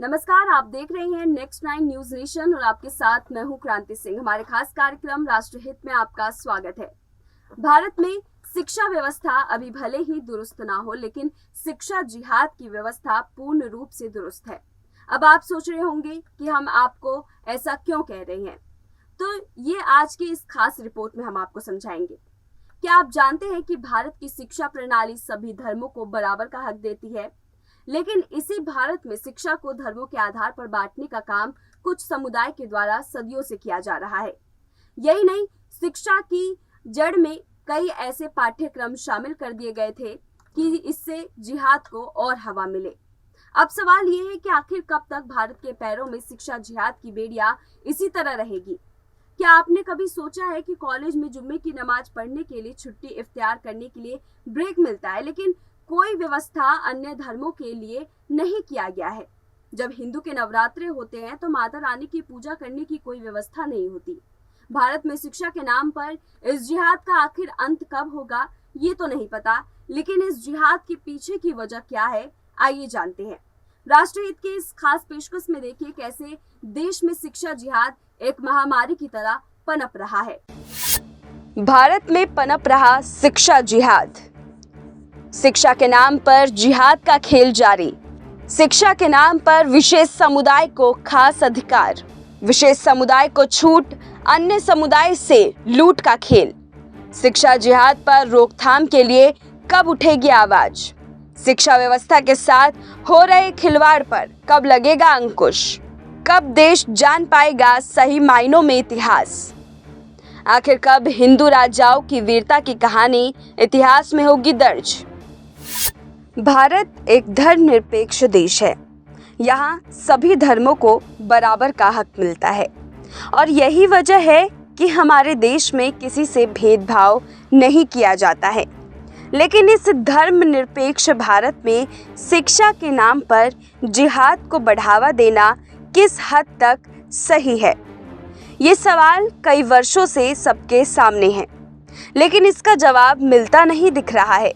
नमस्कार, आप देख रहे हैं नेक्स्ट 9 न्यूज नेशन और आपके साथ मैं हूं क्रांति सिंह। हमारे खास कार्यक्रम राष्ट्रहित में आपका स्वागत है। भारत में शिक्षा व्यवस्था अभी भले ही दुरुस्त ना हो, लेकिन शिक्षा जिहाद की व्यवस्था पूर्ण रूप से दुरुस्त है। अब आप सोच रहे होंगे कि हम आपको ऐसा क्यों कह रहे हैं, तो ये आज की इस खास रिपोर्ट में हम आपको समझाएंगे। क्या आप जानते हैं कि भारत की शिक्षा प्रणाली सभी धर्मों को बराबर का हक देती है, लेकिन इसी भारत में शिक्षा को धर्मों के आधार पर बांटने का काम कुछ समुदाय के द्वारा सदियों से किया जा रहा है। यही नहीं, शिक्षा की जड़ में कई ऐसे पाठ्यक्रम शामिल कर दिए गए थे कि इससे जिहाद को और हवा मिले। अब सवाल ये है कि आखिर कब तक भारत के पैरों में शिक्षा जिहाद की बेड़ियां इसी तरह रहेगी। क्या आपने कभी सोचा है कि कॉलेज में जुम्मे की नमाज पढ़ने के लिए छुट्टी इख्तियार करने के लिए ब्रेक मिलता है, लेकिन कोई व्यवस्था अन्य धर्मों के लिए नहीं किया गया है। जब हिंदू के नवरात्रे होते हैं तो माता रानी की पूजा करने की कोई व्यवस्था नहीं होती। भारत में शिक्षा के नाम पर इस जिहाद का आखिर अंत कब होगा ये तो नहीं पता, लेकिन इस जिहाद के पीछे की वजह क्या है, आइए जानते हैं। राष्ट्रहित के इस खास पेशकश में देखिए कैसे देश में शिक्षा जिहाद एक महामारी की तरह पनप रहा है। भारत में पनप रहा शिक्षा जिहाद। शिक्षा के नाम पर जिहाद का खेल जारी। शिक्षा के नाम पर विशेष समुदाय को खास अधिकार, विशेष समुदाय को छूट, अन्य समुदाय से लूट का खेल। शिक्षा जिहाद पर रोकथाम के लिए कब उठेगी आवाज? शिक्षा व्यवस्था के साथ हो रहे खिलवाड़ पर कब लगेगा अंकुश? कब देश जान पाएगा सही मायनों में इतिहास? आखिर कब हिंदू राजाओं की वीरता की कहानी इतिहास में होगी दर्ज? भारत एक धर्मनिरपेक्ष देश है। यहाँ सभी धर्मों को बराबर का हक मिलता है और यही वजह है कि हमारे देश में किसी से भेदभाव नहीं किया जाता है। लेकिन इस धर्मनिरपेक्ष भारत में शिक्षा के नाम पर जिहाद को बढ़ावा देना किस हद तक सही है? ये सवाल कई वर्षों से सबके सामने है, लेकिन इसका जवाब मिलता नहीं दिख रहा है।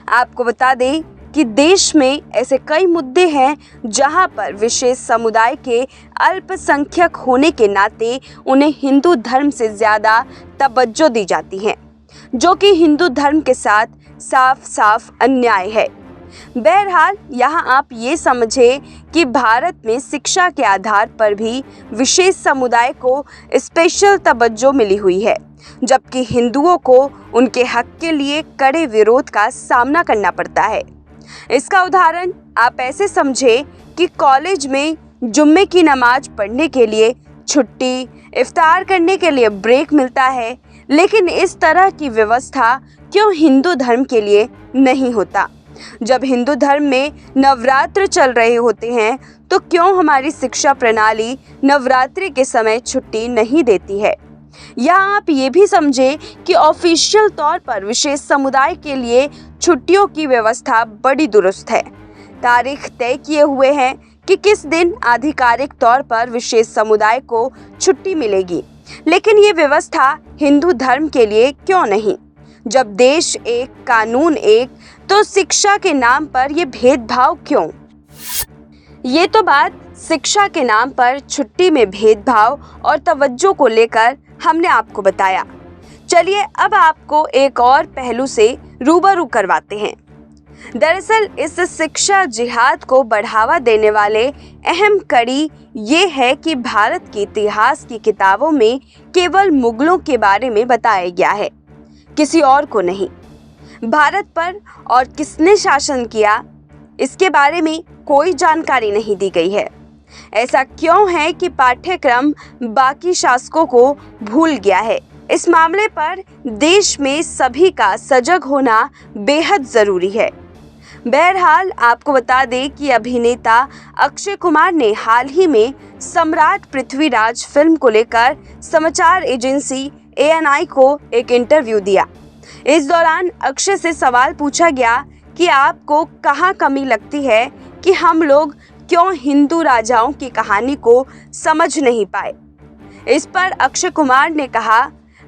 आपको बता दें कि देश में ऐसे कई मुद्दे हैं जहां पर विशेष समुदाय के अल्पसंख्यक होने के नाते उन्हें हिंदू धर्म से ज़्यादा तवज्जो दी जाती है, जो कि हिंदू धर्म के साथ साफ साफ अन्याय है। बहरहाल यहाँ आप ये समझे कि भारत में शिक्षा के आधार पर भी विशेष समुदाय को स्पेशल तवज्जो मिली हुई है, जबकि हिंदुओं को उनके हक के लिए कड़े विरोध का सामना करना पड़ता है। इसका उदाहरण आप ऐसे समझे कि कॉलेज में जुम्मे की नमाज पढ़ने के लिए छुट्टी, इफ्तार करने के लिए ब्रेक मिलता है, लेकिन इस तरह की व्यवस्था क्यों हिंदू धर्म के लिए नहीं होता? जब हिंदू धर्म में नवरात्र चल रहे होते हैं तो क्यों हमारी शिक्षा प्रणाली नवरात्रि के समय छुट्टी नहीं देती है? यहाँ आप ये भी समझे कि ऑफिशियल तौर पर विशेष समुदाय के लिए छुट्टियों की व्यवस्था बड़ी दुरुस्त है। तारीख तय किए हुए हैं कि किस दिन आधिकारिक तौर पर विशेष समुदाय को छुट्टी मिलेगी, लेकिन ये व्यवस्था हिंदू धर्म के लिए क्यों नहीं? जब देश एक, कानून एक, तो शिक्षा के नाम पर ये भेदभाव क्यों? ये तो बात शिक्षा के नाम पर छुट्टी में भेदभाव और तवज्जो को लेकर हमने आपको बताया। चलिए अब आपको एक और पहलू से रूबरू करवाते हैं। दरअसल इस शिक्षा जिहाद को बढ़ावा देने वाले अहम कड़ी ये है कि भारत के इतिहास की किताबों में केवल मुगलों के बारे में बताया गया है, किसी और को नहीं। भारत पर और किसने शासन किया, इसके बारे में कोई जानकारी नहीं दी गई है। ऐसा क्यों है कि पाठ्यक्रम बाकी शासकों को भूल गया है? इस मामले पर देश में सभी का सजग होना बेहद ज़रूरी है। बहरहाल आपको बता दें कि अभिनेता अक्षय कुमार ने हाल ही में सम्राट पृथ्वीराज फिल्म को लेकर समाचार एजेंसी ANI को एक इंटरव्यू दिया। इस दौरान अक्षय से सवाल पूछा गया कि आपको कहाँ कमी लगती है कि हम लोग क्यों हिंदू राजाओं की कहानी को समझ नहीं पाए। इस पर अक्षय कुमार ने कहा,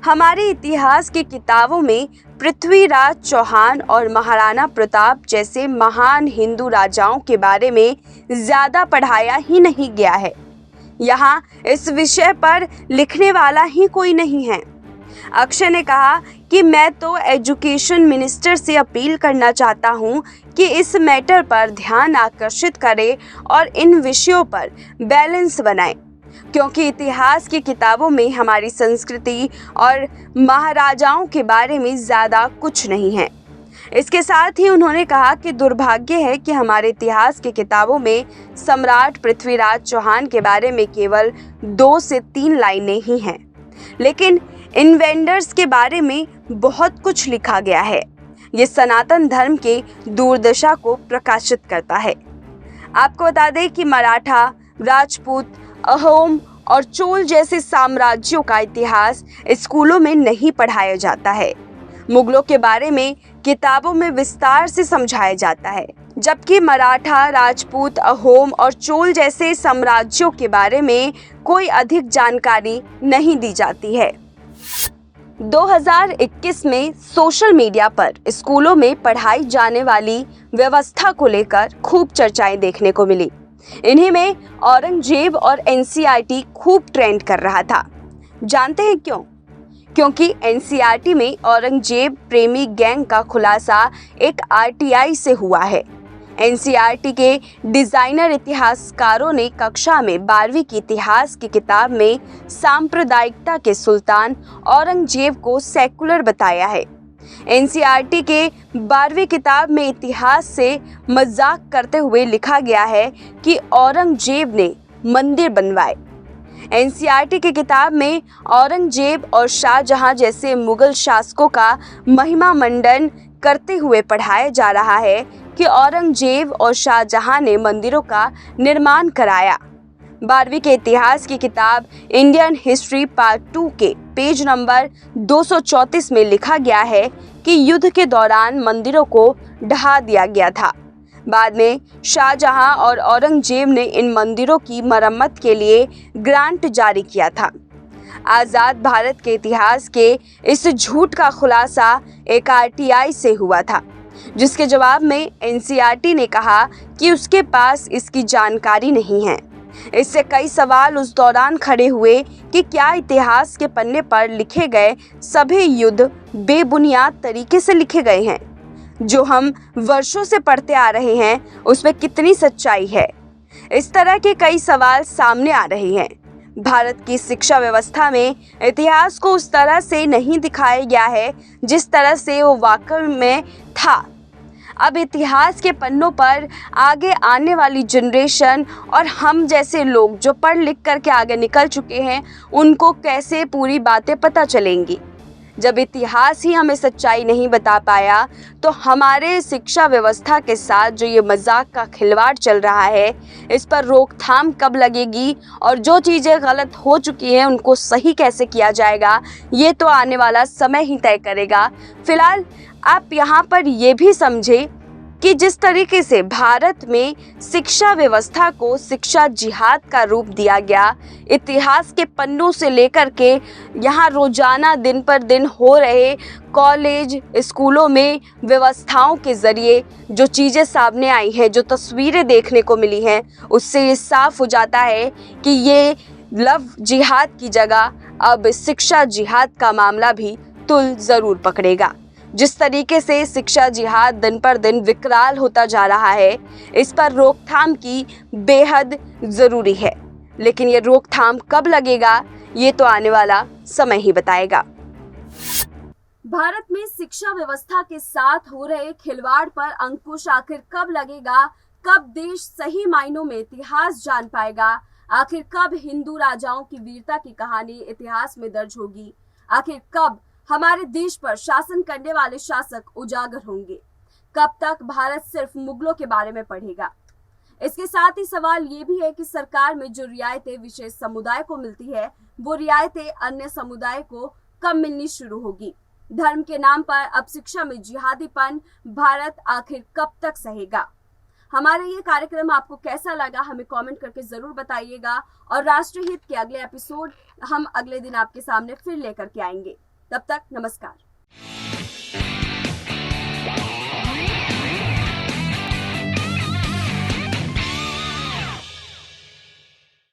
हमारे इतिहास की किताबों में पृथ्वीराज चौहान और महाराणा प्रताप जैसे महान हिंदू राजाओं के बारे में ज्यादा पढ़ाया ही नहीं गया है। यहाँ इस विषय पर लिखने वाला ही कोई नहीं है। अक्षय ने कहा कि मैं तो एजुकेशन मिनिस्टर से अपील करना चाहता हूँ कि इस मैटर पर ध्यान आकर्षित करे और इन विषयों पर बैलेंस बनाए, क्योंकि इतिहास की किताबों में हमारी संस्कृति और महाराजाओं के बारे में ज़्यादा कुछ नहीं है। इसके साथ ही उन्होंने कहा कि दुर्भाग्य है कि हमारे इतिहास की किताबों में सम्राट पृथ्वीराज चौहान के बारे में केवल 2 से 3 लाइनें ही हैं, लेकिन इन्वेंडर्स के बारे में बहुत कुछ लिखा गया है। ये सनातन धर्म के दुर्दशा को प्रकाशित करता है। आपको बता दें कि मराठा, राजपूत, अहोम और चोल जैसे साम्राज्यों का इतिहास स्कूलों में नहीं पढ़ाया जाता है। मुगलों के बारे में किताबों में विस्तार से समझाया जाता है, जबकि मराठा, राजपूत, अहोम और चोल जैसे साम्राज्यों के बारे में कोई अधिक जानकारी नहीं दी जाती है। 2021 में सोशल मीडिया पर स्कूलों में पढ़ाई जाने वाली व्यवस्था को लेकर खूब चर्चाएं देखने को मिली। इन्हीं में औरंगजेब और एनसीईआरटी खूब ट्रेंड कर रहा था। जानते हैं क्यों? क्योंकि एनसीईआरटी में औरंगजेब प्रेमी गैंग का खुलासा एक आरटीआई से हुआ है। एनसीईआरटी के डिजाइनर इतिहासकारों ने कक्षा में 12वीं की इतिहास की किताब में सांप्रदायिकता के सुल्तान औरंगजेब को सेकुलर बताया है। एनसीईआरटी के 12वीं किताब में इतिहास से मजाक करते हुए लिखा गया है कि औरंगजेब ने मंदिर बनवाए। एनसीईआरटी की किताब में औरंगजेब और शाहजहां जैसे मुगल शासकों का महिमा मंडन करते हुए पढ़ाया जा रहा है कि औरंगजेब और शाहजहां ने मंदिरों का निर्माण कराया। 12वीं के इतिहास की किताब इंडियन हिस्ट्री पार्ट 2 के पेज नंबर 234 में लिखा गया है कि युद्ध के दौरान मंदिरों को ढहा दिया गया था। बाद में शाहजहां और औरंगजेब ने इन मंदिरों की मरम्मत के लिए ग्रांट जारी किया था। आज़ाद भारत के इतिहास के इस झूठ का खुलासा एक आरटीआई से हुआ था, जिसके जवाब में एनसीईआरटी ने कहा कि उसके पास इसकी जानकारी नहीं है। इससे कई सवाल उस दौरान खड़े हुए कि क्या इतिहास के पन्ने पर लिखे गए सभी युद्ध बेबुनियाद तरीके से लिखे गए हैं? जो हम वर्षों से पढ़ते आ रहे हैं उसमें कितनी सच्चाई है? इस तरह के कई सवाल सामने आ रहे हैं। भारत की शिक्षा व्यवस्था में इतिहास को उस तरह से नहीं दिखाया गया है जिस तरह से वो वाकई में था। अब इतिहास के पन्नों पर आगे आने वाली जनरेशन और हम जैसे लोग जो पढ़ लिख करके आगे निकल चुके हैं, उनको कैसे पूरी बातें पता चलेंगी? जब इतिहास ही हमें सच्चाई नहीं बता पाया, तो हमारे शिक्षा व्यवस्था के साथ जो ये मजाक का खिलवाड़ चल रहा है, इस पर रोकथाम कब लगेगी और जो चीज़ें गलत हो चुकी हैं उनको सही कैसे किया जाएगा, ये तो आने वाला समय ही तय करेगा। फिलहाल आप यहाँ पर ये भी समझें कि जिस तरीके से भारत में शिक्षा व्यवस्था को शिक्षा जिहाद का रूप दिया गया, इतिहास के पन्नों से लेकर के यहाँ रोजाना दिन पर दिन हो रहे कॉलेज स्कूलों में व्यवस्थाओं के ज़रिए जो चीज़ें सामने आई हैं, जो तस्वीरें देखने को मिली हैं, उससे ये साफ हो जाता है कि ये लव जिहाद की जगह अब शिक्षा जिहाद का मामला भी तुल ज़रूर पकड़ेगा। जिस तरीके से शिक्षा जिहाद दिन पर दिन विकराल होता जा रहा है, इस पर रोकथाम की बेहद ज़रूरी है। लेकिन ये रोकथाम कब लगेगा, ये तो आने वाला समय ही बताएगा। भारत में शिक्षा व्यवस्था के साथ हो रहे खिलवाड़ पर अंकुश आखिर कब लगेगा? कब देश सही मायनों में इतिहास जान पाएगा? आखिर कब हिंदू राजाओं की वीरता की कहानी इतिहास में दर्ज होगी? आखिर कब हमारे देश पर शासन करने वाले शासक उजागर होंगे? कब तक भारत सिर्फ मुगलों के बारे में पढ़ेगा? इसके साथ ही सवाल ये भी है कि सरकार में जो रियायतें विशेष समुदाय को मिलती है, वो रियायतें अन्य समुदाय को कब मिलनी शुरू होगी? धर्म के नाम पर अब शिक्षा में जिहादीपन भारत आखिर कब तक सहेगा? हमारा ये कार्यक्रम आपको कैसा लगा, हमें कमेंट करके जरूर बताइएगा। और राष्ट्रहित के अगले एपिसोड हम अगले दिन आपके सामने फिर लेकर के आएंगे। तब तक नमस्कार।